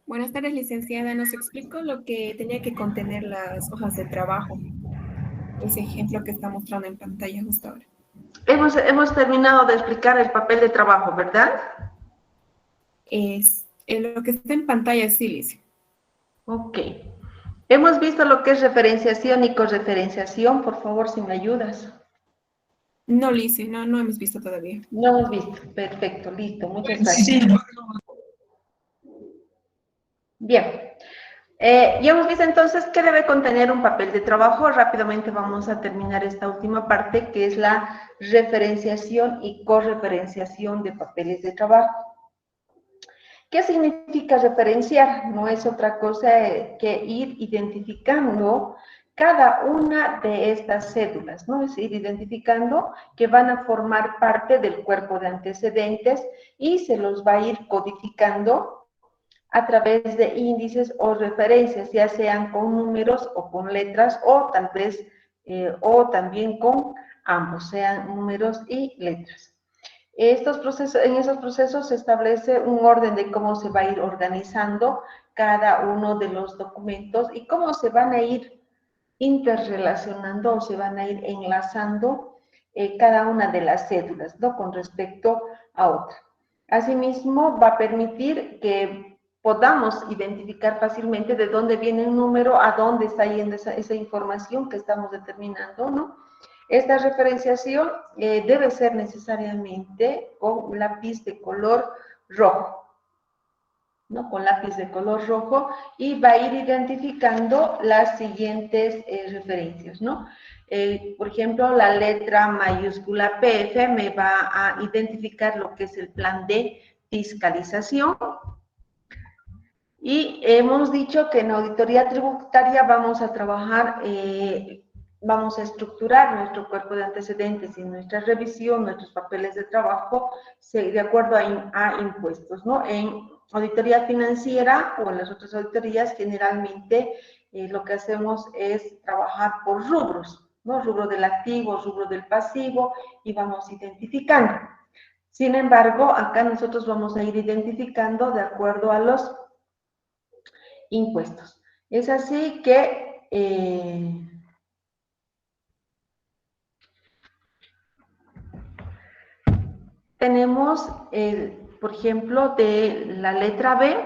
Buenas tardes, licenciada. Nos explicó lo que tenía que contener las hojas de trabajo. Ese ejemplo que está mostrando en pantalla justo ahora. Hemos terminado de explicar el papel de trabajo, ¿verdad? Es lo que está en pantalla, sí, Lice. Ok. Hemos visto lo que es referenciación y correferenciación. Por favor, si me ayudas. No, Lice, no hemos visto todavía. No hemos visto. Perfecto, listo. Muchas gracias. Sí, Bien. Ya hemos visto entonces qué debe contener un papel de trabajo. Rápidamente vamos a terminar esta última parte, que es la referenciación y correferenciación de papeles de trabajo. ¿Qué significa referenciar? No es otra cosa que ir identificando cada una de estas cédulas, ¿no? Es ir identificando que van a formar parte del cuerpo de antecedentes y se los va a ir codificando a través de índices o referencias, ya sean con números o con letras, o tal vez, o también con ambos, sean números y letras. En esos procesos se establece un orden de cómo se va a ir organizando cada uno de los documentos y cómo se van a ir interrelacionando o se van a ir enlazando cada una de las cédulas, ¿no? Con respecto a otra. Asimismo, va a permitir que podamos identificar fácilmente de dónde viene un número, a dónde está yendo esa información que estamos determinando, ¿no? Esta referenciación debe ser necesariamente con lápiz de color rojo, ¿no? Con lápiz de color rojo, y va a ir identificando las siguientes referencias, ¿no? Por ejemplo, la letra mayúscula PF me va a identificar lo que es el plan de fiscalización. Y hemos dicho que en auditoría tributaria vamos a trabajar, vamos a estructurar nuestro cuerpo de antecedentes y nuestra revisión, nuestros papeles de trabajo, de acuerdo a impuestos, ¿no? En auditoría financiera o en las otras auditorías, generalmente lo que hacemos es trabajar por rubros, ¿no? Rubro del activo, rubro del pasivo, y vamos identificando. Sin embargo, acá nosotros vamos a ir identificando de acuerdo a los impuestos. Es así que tenemos, por ejemplo, de la letra B,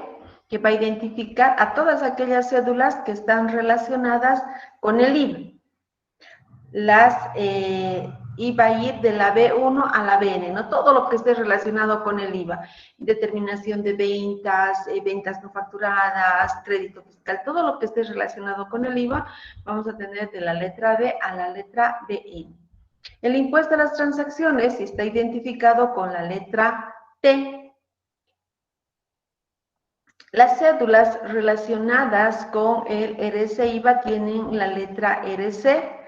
que va a identificar a todas aquellas cédulas que están relacionadas con el IVA. Y va a ir de la B1 a la BN, ¿no? Todo lo que esté relacionado con el IVA, determinación de ventas, ventas no facturadas, crédito fiscal, todo lo que esté relacionado con el IVA, vamos a tener de la letra B a la letra BN. El impuesto a las transacciones está identificado con la letra T. Las cédulas relacionadas con el RC-IVA tienen la letra RC,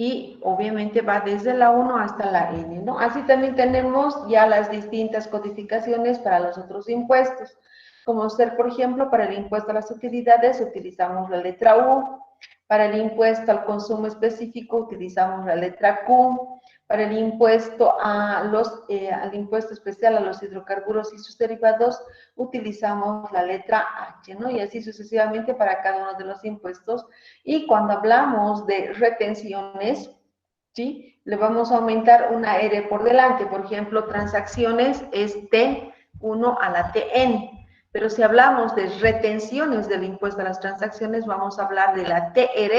y obviamente va desde la 1 hasta la N, ¿no? Así también tenemos ya las distintas codificaciones para los otros impuestos, como ser, por ejemplo, para el impuesto a las utilidades utilizamos la letra U, para el impuesto al consumo específico utilizamos la letra Q, para el impuesto al impuesto especial a los hidrocarburos y sus derivados utilizamos la letra H, ¿no? Y así sucesivamente para cada uno de los impuestos. Y cuando hablamos de retenciones, ¿sí? Le vamos a aumentar una R por delante. Por ejemplo, transacciones es T1 a la TN. Pero si hablamos de retenciones del impuesto a las transacciones, vamos a hablar de la TR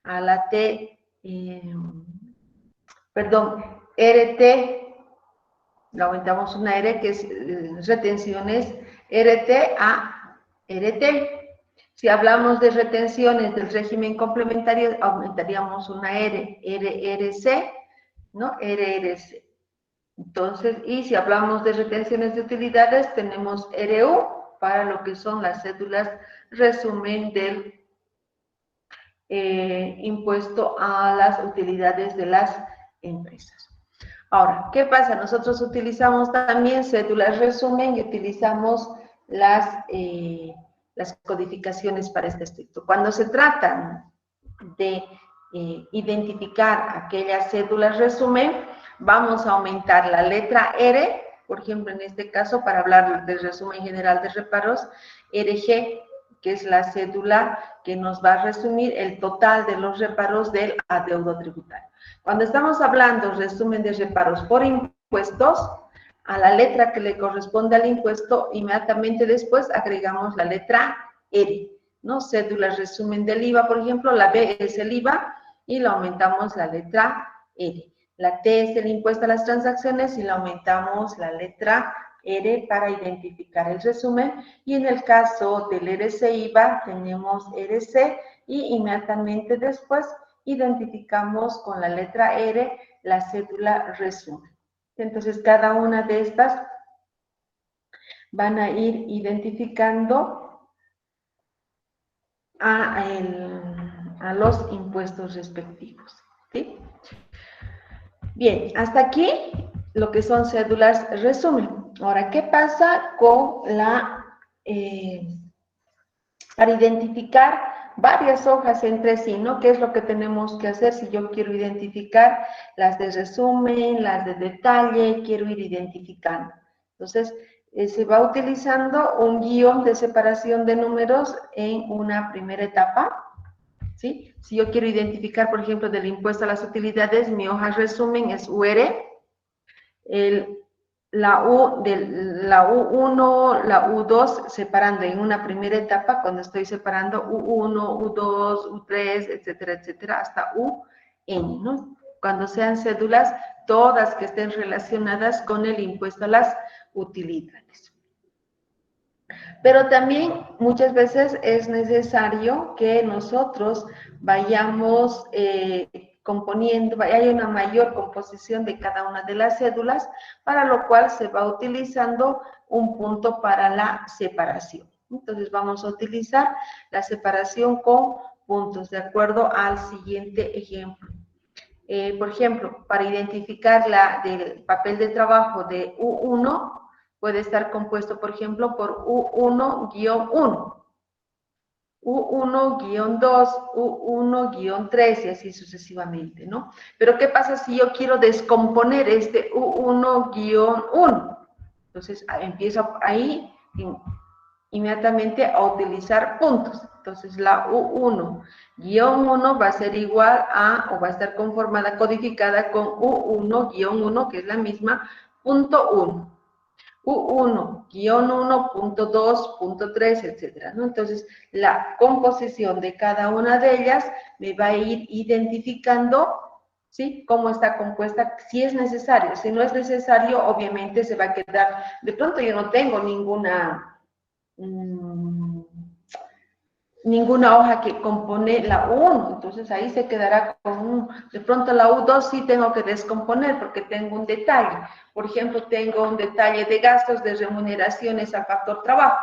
a la RT, le aumentamos una R que es retenciones RT a RT. Si hablamos de retenciones del régimen complementario, aumentaríamos una RRC, ¿no? RRC. Entonces, y si hablamos de retenciones de utilidades, tenemos RU para lo que son las cédulas resumen del impuesto a las utilidades de las empresas. Ahora, ¿qué pasa? Nosotros utilizamos también cédulas resumen y utilizamos las codificaciones para este estricto. Cuando se trata de identificar aquellas cédulas resumen, vamos a aumentar la letra R por ejemplo, en este caso, para hablar del resumen general de reparos, RG, que es la cédula que nos va a resumir el total de los reparos del adeudo tributario. Cuando estamos hablando resumen de reparos por impuestos, a la letra que le corresponde al impuesto, inmediatamente después agregamos la letra R, ¿no? Cédula resumen del IVA, por ejemplo, la B es el IVA y le aumentamos la letra R. La T es el impuesto a las transacciones y le aumentamos la letra R para identificar el resumen. Y en el caso del RC IVA tenemos RC y inmediatamente después identificamos con la letra R la cédula resumen. Entonces, cada una de estas van a ir identificando a los impuestos respectivos, ¿sí? Bien, hasta aquí lo que son cédulas resumen. Ahora, ¿qué pasa con para identificar varias hojas entre sí, ¿no? ¿Qué es lo que tenemos que hacer si yo quiero identificar las de resumen, las de detalle, quiero ir identificando? Entonces, se va utilizando un guión de separación de números en una primera etapa, ¿sí? Si yo quiero identificar, por ejemplo, del impuesto a las utilidades, mi hoja resumen es UR, la U1, la U2, separando en una primera etapa, cuando estoy separando U1, U2, U3, etcétera, etcétera, hasta UN, ¿no? Cuando sean cédulas, todas que estén relacionadas con el impuesto a las utilidades. Pero también muchas veces es necesario que nosotros vayamos componiendo, hay una mayor composición de cada una de las cédulas, para lo cual se va utilizando un punto para la separación. Entonces vamos a utilizar la separación con puntos, de acuerdo al siguiente ejemplo. Por ejemplo, para identificar la del papel de trabajo de U1, puede estar compuesto, por ejemplo, por U1-1, U1-2, U1-3 y así sucesivamente, ¿no? Pero ¿qué pasa si yo quiero descomponer este U1-1? Entonces, empiezo ahí inmediatamente a utilizar puntos. Entonces, la U1-1 va a ser igual a, o va a estar conformada, codificada con U1-1, que es la misma, punto 1. U1, guión 1, punto 2, punto 3, etcétera, ¿no? Entonces, la composición de cada una de ellas me va a ir identificando, ¿sí? Cómo está compuesta, si es necesario. Si no es necesario, obviamente se va a quedar, de pronto yo no tengo ninguna hoja que compone la U1, entonces ahí se quedará con de pronto la U2 sí tengo que descomponer porque tengo un detalle, por ejemplo, tengo un detalle de gastos de remuneraciones al factor trabajo,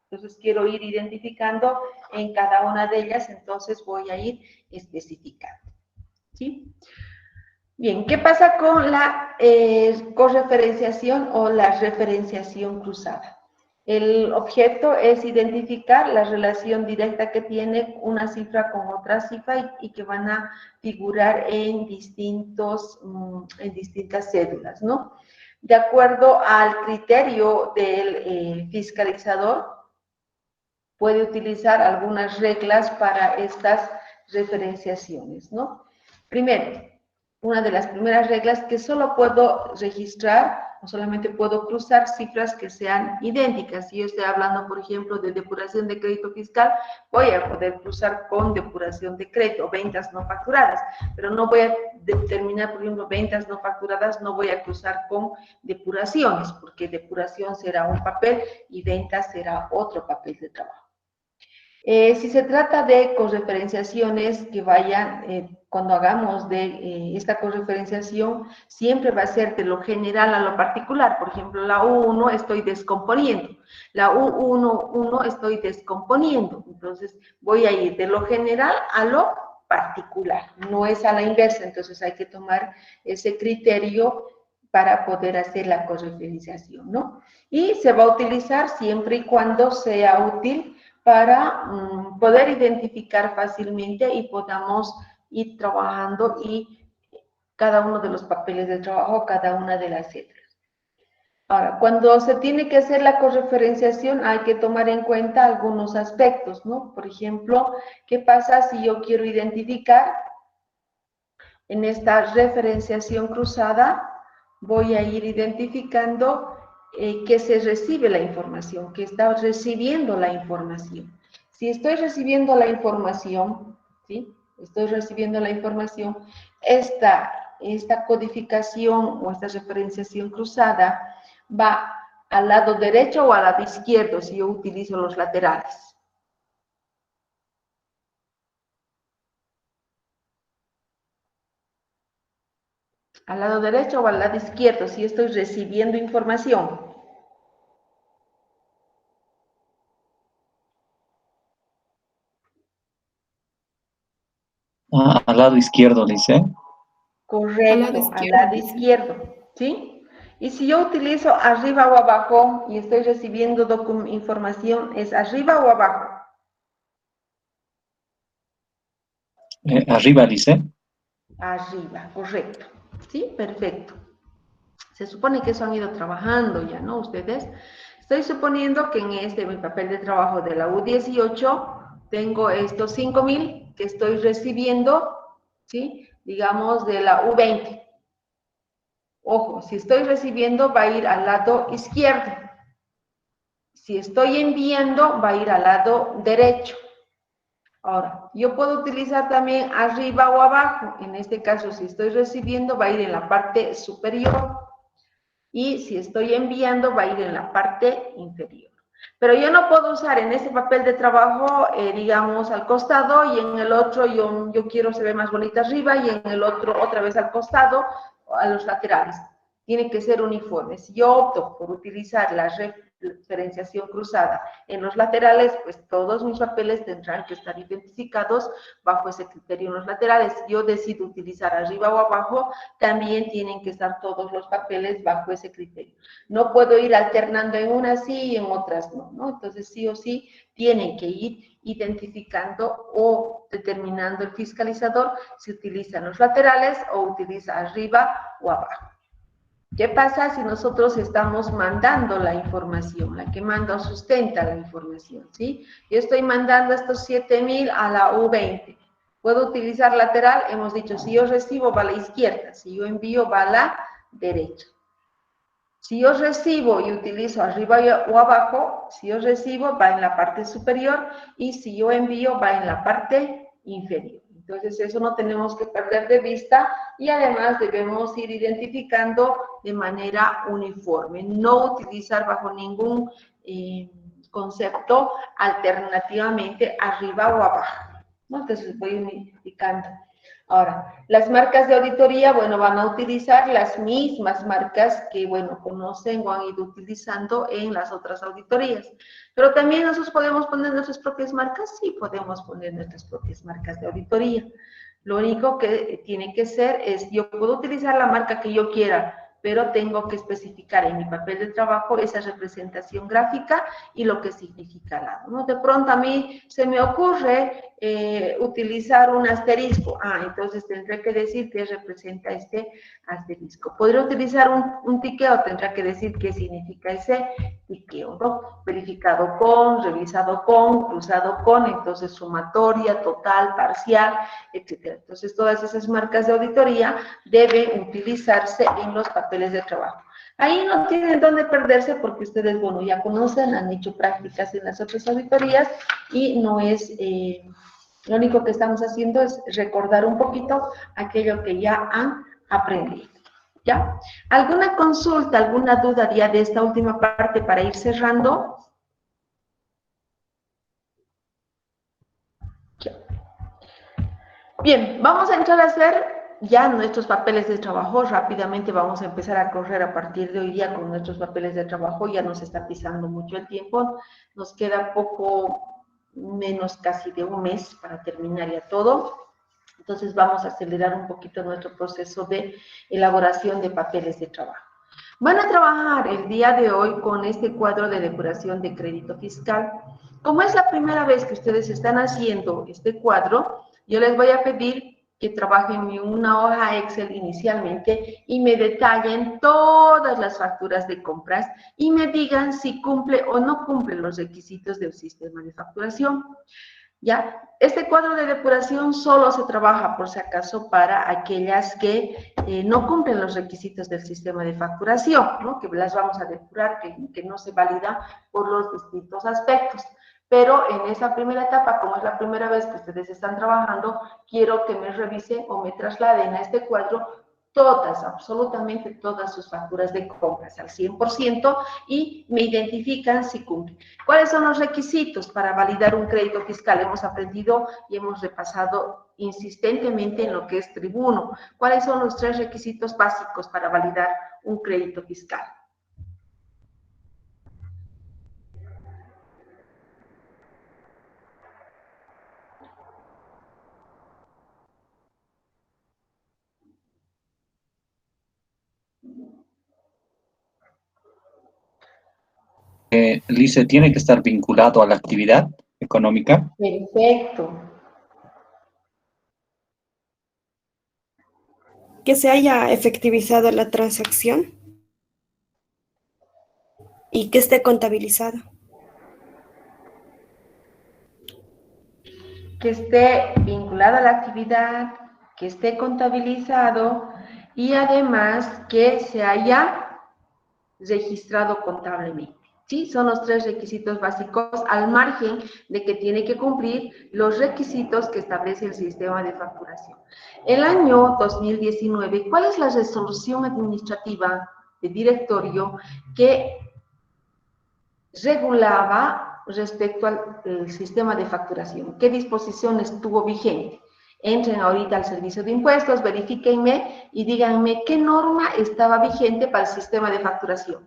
entonces quiero ir identificando en cada una de ellas, entonces voy a ir especificando, ¿sí? Bien, ¿qué pasa con la correferenciación o la referenciación cruzada? El objeto es identificar la relación directa que tiene una cifra con otra cifra y que van a figurar en distintas cédulas, ¿no? De acuerdo al criterio del fiscalizador, puede utilizar algunas reglas para estas referenciaciones, ¿no? Primero, una de las primeras reglas que solo puedo registrar o solamente puedo cruzar cifras que sean idénticas. Si yo estoy hablando, por ejemplo, de depuración de crédito fiscal, voy a poder cruzar con depuración de crédito, ventas no facturadas, pero no voy a determinar, por ejemplo, ventas no facturadas, no voy a cruzar con depuraciones, porque depuración será un papel y ventas será otro papel de trabajo. Si se trata de correferenciaciones que vayan, cuando hagamos de esta correferenciación, siempre va a ser de lo general a lo particular. Por ejemplo, la U1 estoy descomponiendo, la U1 estoy descomponiendo. Entonces, voy a ir de lo general a lo particular, no es a la inversa. Entonces, hay que tomar ese criterio para poder hacer la correferenciación, ¿no? Y se va a utilizar siempre y cuando sea útil para poder identificar fácilmente y podamos ir trabajando y cada uno de los papeles de trabajo, cada una de las cédulas. Ahora, cuando se tiene que hacer la correferenciación, hay que tomar en cuenta algunos aspectos, ¿no? Por ejemplo, ¿qué pasa si yo quiero identificar en esta referenciación cruzada? Voy a ir identificando que se recibe la información, que está recibiendo la información. Si estoy recibiendo la información, ¿sí? Estoy recibiendo la información, esta codificación o esta referenciación cruzada va al lado derecho o al lado izquierdo si yo utilizo los laterales. Al lado derecho o al lado izquierdo si estoy recibiendo información. Ah, al lado izquierdo, dice. Correcto, al lado izquierdo, ¿sí? Y si yo utilizo arriba o abajo y estoy recibiendo información, ¿es arriba o abajo? Arriba, dice. Arriba, correcto. ¿Sí? Perfecto. Se supone que eso han ido trabajando ya, ¿no? Ustedes. Estoy suponiendo que en mi papel de trabajo de la U18 tengo estos 5.000 que estoy recibiendo, ¿sí? Digamos de la U20. Ojo, si estoy recibiendo va a ir al lado izquierdo. Si estoy enviando va a ir al lado derecho. Ahora, yo puedo utilizar también arriba o abajo. En este caso, si estoy recibiendo va a ir en la parte superior. Y si estoy enviando va a ir en la parte inferior. Pero yo no puedo usar en ese papel de trabajo, digamos, al costado y en el otro yo quiero se ve más bonita arriba y en el otro otra vez al costado, a los laterales. Tiene que ser uniforme. Si yo opto por utilizar la referenciación cruzada en los laterales, pues todos mis papeles tendrán que estar identificados bajo ese criterio en los laterales. Si yo decido utilizar arriba o abajo, también tienen que estar todos los papeles bajo ese criterio. No puedo ir alternando en unas sí y en otras no, ¿no? Entonces, sí o sí, tienen que ir identificando o determinando el fiscalizador si utilizan los laterales o utiliza arriba o abajo. ¿Qué pasa si nosotros estamos mandando la información? La que manda o sustenta la información, ¿sí? Yo estoy mandando estos 7.000 a la U20. ¿Puedo utilizar lateral? Hemos dicho, si yo recibo va a la izquierda, si yo envío va a la derecha. Si yo recibo y utilizo arriba o abajo, si yo recibo va en la parte superior y si yo envío va en la parte inferior. Entonces, eso no tenemos que perder de vista y además debemos ir identificando de manera uniforme, no utilizar bajo ningún concepto alternativamente arriba o abajo, ¿no? Entonces, voy unificando. Ahora, las marcas de auditoría, bueno, van a utilizar las mismas marcas que, bueno, conocen o han ido utilizando en las otras auditorías. Pero también nosotros podemos poner nuestras propias marcas, sí podemos poner nuestras propias marcas de auditoría. Lo único que tiene que ser es, yo puedo utilizar la marca que yo quiera, pero tengo que especificar en mi papel de trabajo esa representación gráfica y lo que significa la, ¿no? De pronto a mí se me ocurre utilizar un asterisco. Entonces tendré que decir qué representa este asterisco. Podría utilizar un tiqueo, tendrá que decir qué significa ese tiqueo, ¿no? Verificado con, revisado con, cruzado con, entonces sumatoria, total, parcial, etcétera. Entonces todas esas marcas de auditoría deben utilizarse en los papeles de trabajo. Ahí no tienen dónde perderse porque ustedes, bueno, ya conocen, han hecho prácticas en las otras auditorías y no es, lo único que estamos haciendo es recordar un poquito aquello que ya han aprendido. ¿Ya? ¿Alguna consulta, alguna duda ya de esta última parte para ir cerrando? Ya. Bien, vamos a entrar a hacer ya nuestros papeles de trabajo. Rápidamente vamos a empezar a correr a partir de hoy día con nuestros papeles de trabajo. Ya nos está pisando mucho el tiempo. Nos queda poco menos casi de un mes para terminar ya todo. Entonces vamos a acelerar un poquito nuestro proceso de elaboración de papeles de trabajo. Van a trabajar el día de hoy con este cuadro de depuración de crédito fiscal. Como es la primera vez que ustedes están haciendo este cuadro, yo les voy a pedir que trabajen en una hoja Excel inicialmente y me detallen todas las facturas de compras y me digan si cumple o no cumple los requisitos del sistema de facturación. ¿Ya? Este cuadro de depuración solo se trabaja, por si acaso, para aquellas que no cumplen los requisitos del sistema de facturación, ¿no? Que las vamos a depurar, que no se valida por los distintos aspectos. Pero en esa primera etapa, como es la primera vez que ustedes están trabajando, quiero que me revisen o me trasladen a este cuadro todas, absolutamente todas sus facturas de compras al 100% y me identifican si cumplen. ¿Cuáles son los requisitos para validar un crédito fiscal? Hemos aprendido y hemos repasado insistentemente en lo que es tribuno. ¿Cuáles son los 3 requisitos básicos para validar un crédito fiscal? Lice, tiene que estar vinculado a la actividad económica. Perfecto. Que se haya efectivizado la transacción y que esté contabilizado. Que esté vinculado a la actividad, que esté contabilizado y además que se haya registrado contablemente. ¿Sí? Son los 3 requisitos básicos al margen de que tiene que cumplir los requisitos que establece el sistema de facturación. El año 2019, ¿cuál es la resolución administrativa de directorio que regulaba respecto al sistema de facturación? ¿Qué disposiciones estuvo vigente? Entren ahorita al servicio de impuestos, verifíquenme y díganme qué norma estaba vigente para el sistema de facturación.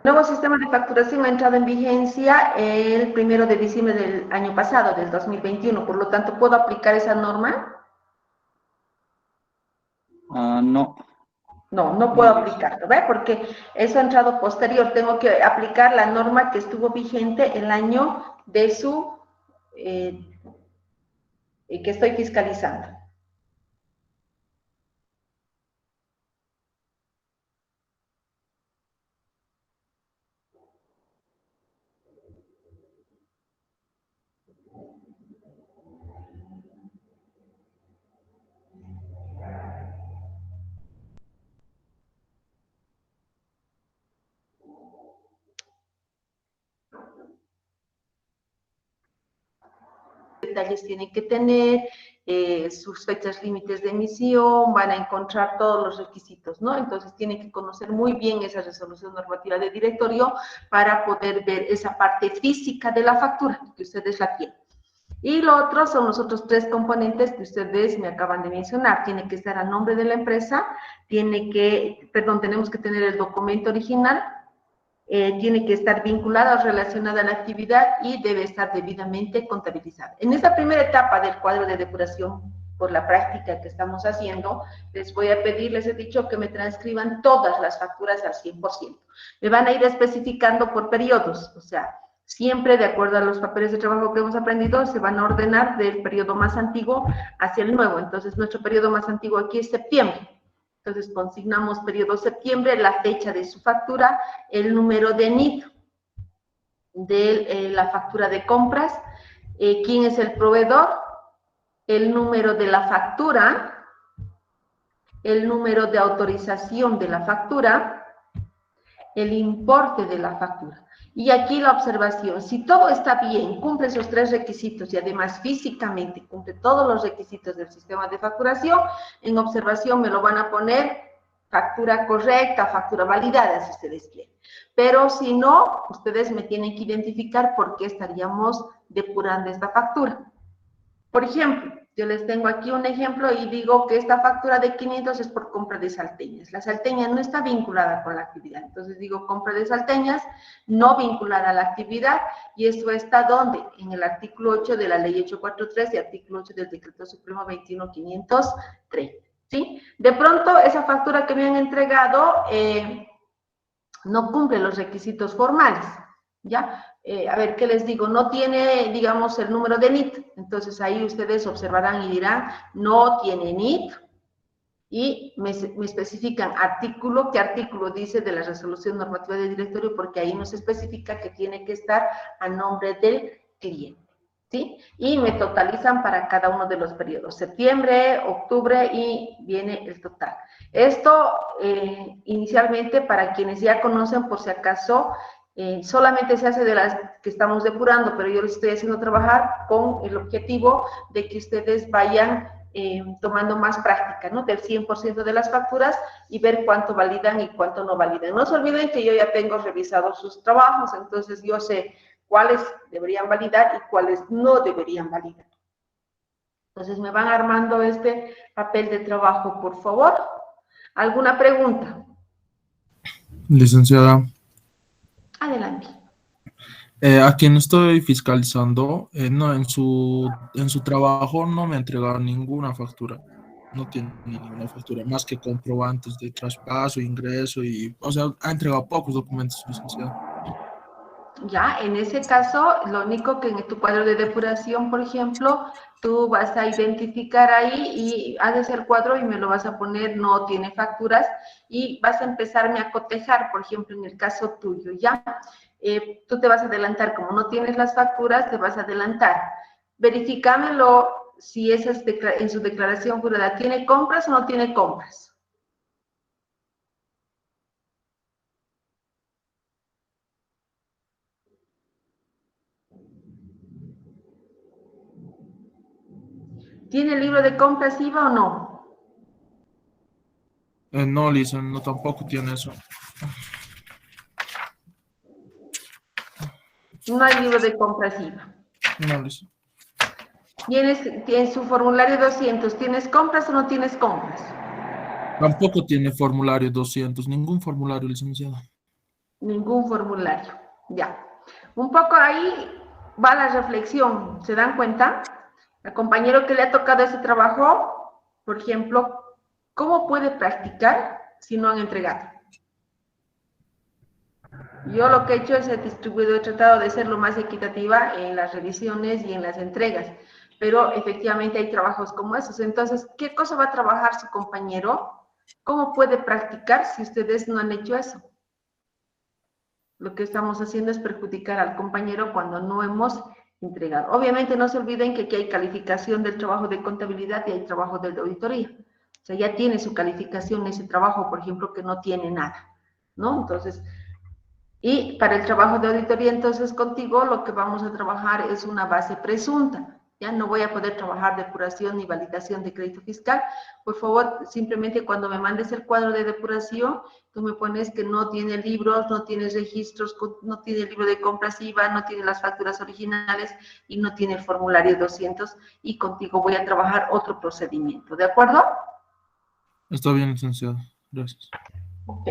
El nuevo sistema de facturación ha entrado en vigencia el 1 de diciembre del año pasado, del 2021. Por lo tanto, ¿puedo aplicar esa norma? No. No, no puedo aplicarlo, ¿ve? Porque eso ha entrado posterior. Tengo que aplicar la norma que estuvo vigente el año de su, que estoy fiscalizando. Detalles tienen que tener, sus fechas límites de emisión, van a encontrar todos los requisitos, ¿no? Entonces tienen que conocer muy bien esa resolución normativa de directorio para poder ver esa parte física de la factura, que ustedes la tienen. Y lo otro son los otros 3 componentes que ustedes me acaban de mencionar. Tiene que estar a nombre de la empresa, tenemos que tener el documento original, tiene que estar vinculada o relacionada a la actividad y debe estar debidamente contabilizada. En esta primera etapa del cuadro de depuración por la práctica que estamos haciendo, les voy a pedir, les he dicho que me transcriban todas las facturas al 100%. Me van a ir especificando por periodos, o sea, siempre de acuerdo a los papeles de trabajo que hemos aprendido, se van a ordenar del periodo más antiguo hacia el nuevo. Entonces, nuestro periodo más antiguo aquí es septiembre. Entonces, consignamos periodo septiembre, la fecha de su factura, el número de NIT de la factura de compras, quién es el proveedor, el número de la factura, el número de autorización de la factura, el importe de la factura. Y aquí la observación, si todo está bien, cumple esos 3 requisitos y además físicamente cumple todos los requisitos del sistema de facturación, en observación me lo van a poner factura correcta, factura validada, si ustedes quieren. Pero si no, ustedes me tienen que identificar por qué estaríamos depurando esta factura. Por ejemplo, yo les tengo aquí un ejemplo y digo que esta factura de 500 es por compra de salteñas. La salteña no está vinculada con la actividad. Entonces digo compra de salteñas, no vinculada a la actividad. Y esto está ¿dónde? En el artículo 8 de la ley 843 y artículo 8 del decreto supremo 21503. ¿Sí? De pronto, esa factura que me han entregado no cumple los requisitos formales. ¿Ya? A ver, ¿qué les digo? No tiene, digamos, el número de NIT. Entonces, ahí ustedes observarán y dirán, no tiene NIT. Y me especifican artículo, qué artículo dice de la resolución normativa del directorio, porque ahí nos especifica que tiene que estar a nombre del cliente. ¿Sí? Y me totalizan para cada uno de los periodos, septiembre, octubre y viene el total. Esto, inicialmente, para quienes ya conocen, por si acaso, solamente se hace de las que estamos depurando, pero yo les estoy haciendo trabajar con el objetivo de que ustedes vayan tomando más práctica, ¿no? Del 100% de las facturas y ver cuánto validan y cuánto no validan. No se olviden que yo ya tengo revisados sus trabajos, entonces yo sé cuáles deberían validar y cuáles no deberían validar. Entonces, me van armando este papel de trabajo, por favor. ¿Alguna pregunta? Licenciada, Adelante. a quien estoy fiscalizando, no, en su trabajo no me ha entregado ninguna factura. No tiene ninguna factura, más que comprobantes de traspaso, ingreso y, o sea, ha entregado pocos documentos, licenciada. Ya, en ese caso, lo único que en tu cuadro de depuración, por ejemplo, tú vas a identificar ahí y haces el cuadro y me lo vas a poner, no tiene facturas, y vas a empezarme a cotejar, por ejemplo, en el caso tuyo, ¿ya? Tú te vas a adelantar, como no tienes las facturas, te vas a adelantar. Verifícamelo si esa es en su declaración jurada, ¿tiene compras o no tiene compras? ¿Tiene el libro de compras IVA o no? No, licenciada, no, tampoco tiene eso. No hay libro de compras IVA. No, licenciada. ¿Tienes su formulario 200? ¿Tienes compras o no tienes compras? Tampoco tiene formulario 200, ningún formulario, licenciada. Ningún formulario. Ya. Un poco ahí va la reflexión. ¿Se dan cuenta? El compañero que le ha tocado ese trabajo, por ejemplo, ¿cómo puede practicar si no han entregado? Yo lo que he hecho es he distribuido, he tratado de ser lo más equitativa en las revisiones y en las entregas, pero efectivamente hay trabajos como esos. Entonces, ¿qué cosa va a trabajar su compañero? ¿Cómo puede practicar si ustedes no han hecho eso? Lo que estamos haciendo es perjudicar al compañero cuando no hemos entregado. Obviamente no se olviden que aquí hay calificación del trabajo de contabilidad y hay trabajo de auditoría. O sea, ya tiene su calificación ese trabajo, por ejemplo, que no tiene nada, ¿no? Entonces, y para el trabajo de auditoría, entonces, contigo lo que vamos a trabajar es una base presunta. Ya no voy a poder trabajar depuración ni validación de crédito fiscal. Por favor, simplemente cuando me mandes el cuadro de depuración, tú me pones que no tiene libros, no tiene registros, no tiene el libro de compras IVA, no tiene las facturas originales y no tiene el formulario 200, y contigo voy a trabajar otro procedimiento. ¿De acuerdo? Está bien, licenciada. Gracias. Ok.